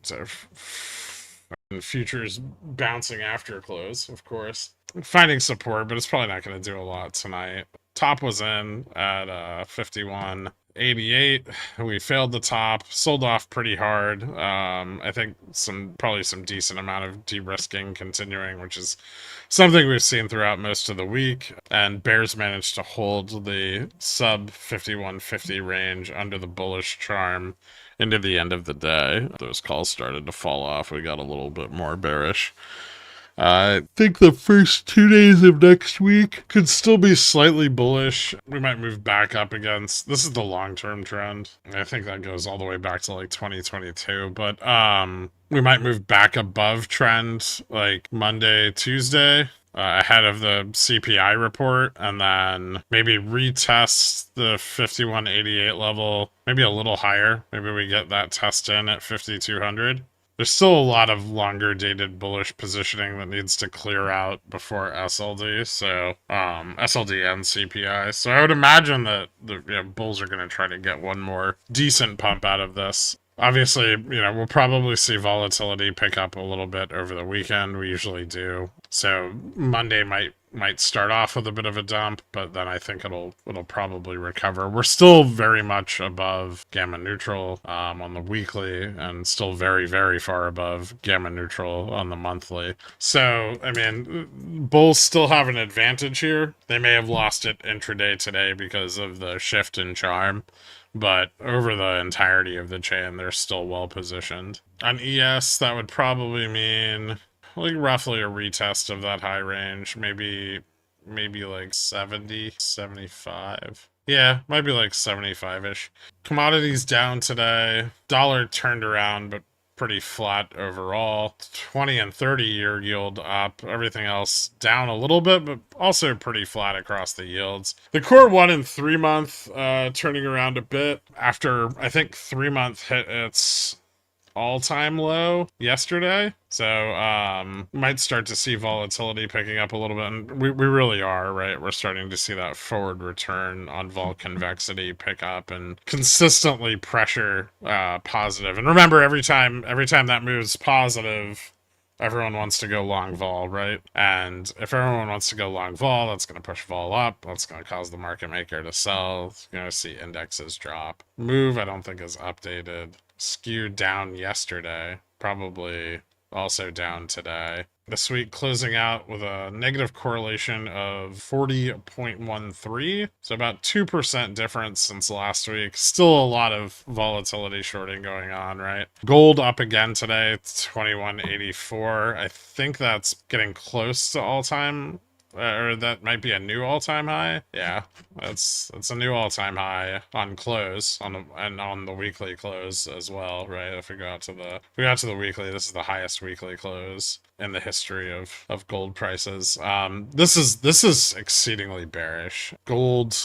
So futures bouncing after close, of course. Finding support, but it's probably not going to do a lot tonight. Top was in at 51.88. We failed the top, sold off pretty hard. I think probably some decent amount of de-risking continuing, which is something we've seen throughout most of the week. And bears managed to hold the sub 51.50 range under the bullish charm into the end of the day. Those calls started to fall off. We got a little bit more bearish. I think the first 2 days of next week could still be slightly bullish. We might move back up against, this is the long-term trend. I think that goes all the way back to like 2022, but we might move back above trend like Monday, Tuesday. Ahead of the CPI report, and then maybe retest the 51.88 level, maybe a little higher. Maybe we get that test in at 5,200. There's still a lot of longer dated bullish positioning that needs to clear out before SLD, so SLD and CPI. So I would imagine that the bulls are going to try to get one more decent pump out of this. Obviously, we'll probably see volatility pick up a little bit over the weekend. We usually do. So Monday might start off with a bit of a dump, but then I think it'll probably recover. We're still very much above gamma neutral on the weekly, and still very, very far above gamma neutral on the monthly. So, I mean, bulls still have an advantage here. They may have lost it intraday today because of the shift in charm, but over the entirety of the chain, they're still well positioned. On ES, that would probably mean like roughly a retest of that high range, maybe like 70, 75. Yeah, might be like 75-ish. Commodities down today. Dollar turned around, but pretty flat overall. 20 and 30-year yield up. Everything else down a little bit, but also pretty flat across the yields. The core 1 and 3 month turning around a bit after, I think, 3 month hit its all-time low yesterday. So might start to see volatility picking up a little bit, and we really are, right? We're starting to see that forward return on vol convexity pick up and consistently pressure positive. And remember, every time that moves positive, everyone wants to go long vol, right? And if everyone wants to go long vol, that's going to push vol up. That's going to cause the market maker to sell. You're going to see indexes drop. Move, I don't think, is updated. Skew down yesterday, probably also down today. This week closing out with a negative correlation of 40.13, so about 2% difference since last week. Still a lot of volatility shorting going on, right? Gold up again today, it's 21.84. I think that's getting close to all-time, or that might be a new all-time high. Yeah, that's a new all-time high on close, and on the weekly close as well, right? If we go out to the weekly, this is the highest weekly close in the history of gold prices. This is exceedingly bearish. Gold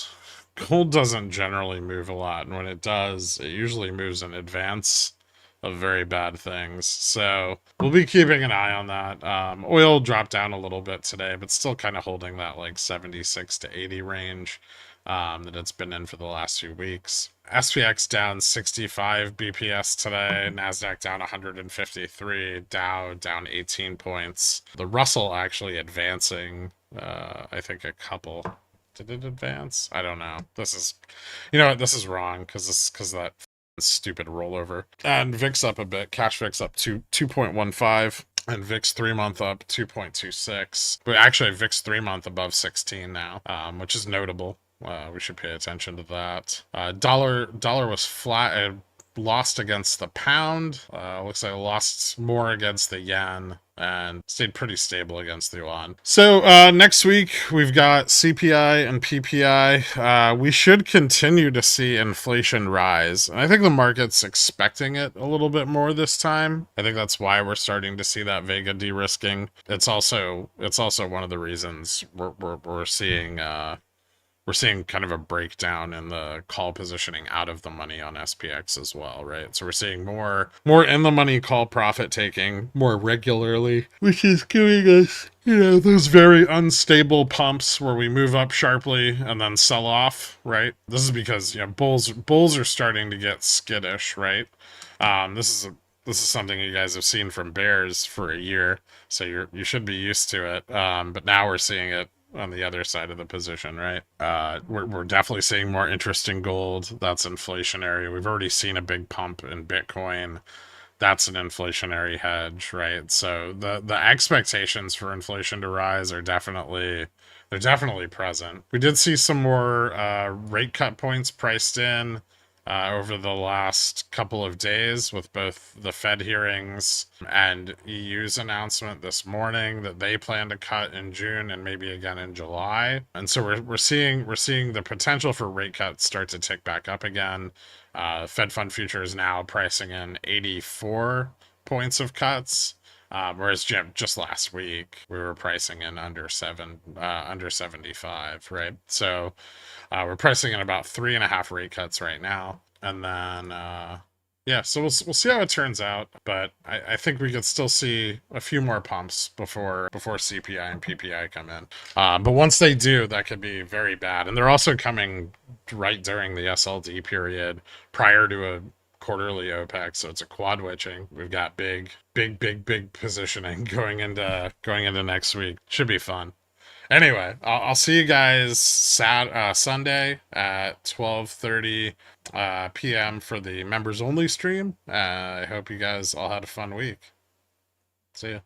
doesn't generally move a lot, and when it does, it usually moves in advance of very bad things. So we'll be keeping an eye on that. Oil dropped down a little bit today, but still kind of holding that like 76 to 80 range that it's been in for the last few weeks. SPX down 65 BPS today, NASDAQ down 153, Dow down 18 points. The Russell actually advancing, I think a couple. Did it advance? I don't know. This is wrong because that stupid rollover. And VIX up a bit. Cash VIX up to 2.15. And VIX 3 month up 2.26. But actually, VIX 3 month above 16 now, which is notable. We should pay attention to that. Dollar was flat. It lost against the pound. Looks like it lost more against the yen, and stayed pretty stable against the yuan. So next week we've got CPI and PPI. We should continue to see inflation rise, and I think the market's expecting it a little bit more this time. I think that's why we're starting to see that Vega de-risking. It's also one of the reasons we're seeing kind of a breakdown in the call positioning out of the money on SPX as well, right? So we're seeing more in the money call profit taking more regularly, which is giving us, those very unstable pumps where we move up sharply and then sell off, right? This is because, bulls are starting to get skittish, right? This this is something you guys have seen from bears for a year, so you should be used to it. But now we're seeing it on the other side of the position, right? We're definitely seeing more interest in gold. That's inflationary. We've already seen a big pump in Bitcoin. That's an inflationary hedge, right? So the expectations for inflation to rise are definitely they're definitely present. We did see some more rate cut points priced in over the last couple of days with both the Fed hearings and EU's announcement this morning that they plan to cut in June and maybe again in July. And so we're seeing the potential for rate cuts start to tick back up again. Fed Fund futures now pricing in 84 points of cuts. Whereas Jim, just last week we were pricing in under 75, right? So we're pricing in about 3.5 rate cuts right now, and then yeah, so we'll see how it turns out. But I think we could still see a few more pumps before CPI and PPI come in. But once they do, that could be very bad, and they're also coming right during the SLD period prior to a quarterly OPEC, so it's a quad witching. We've got big positioning going into next week. Should be fun. Anyway, I'll see you guys Sunday at 12:30 p.m. for the members only stream. I hope you guys all had a fun week. See ya.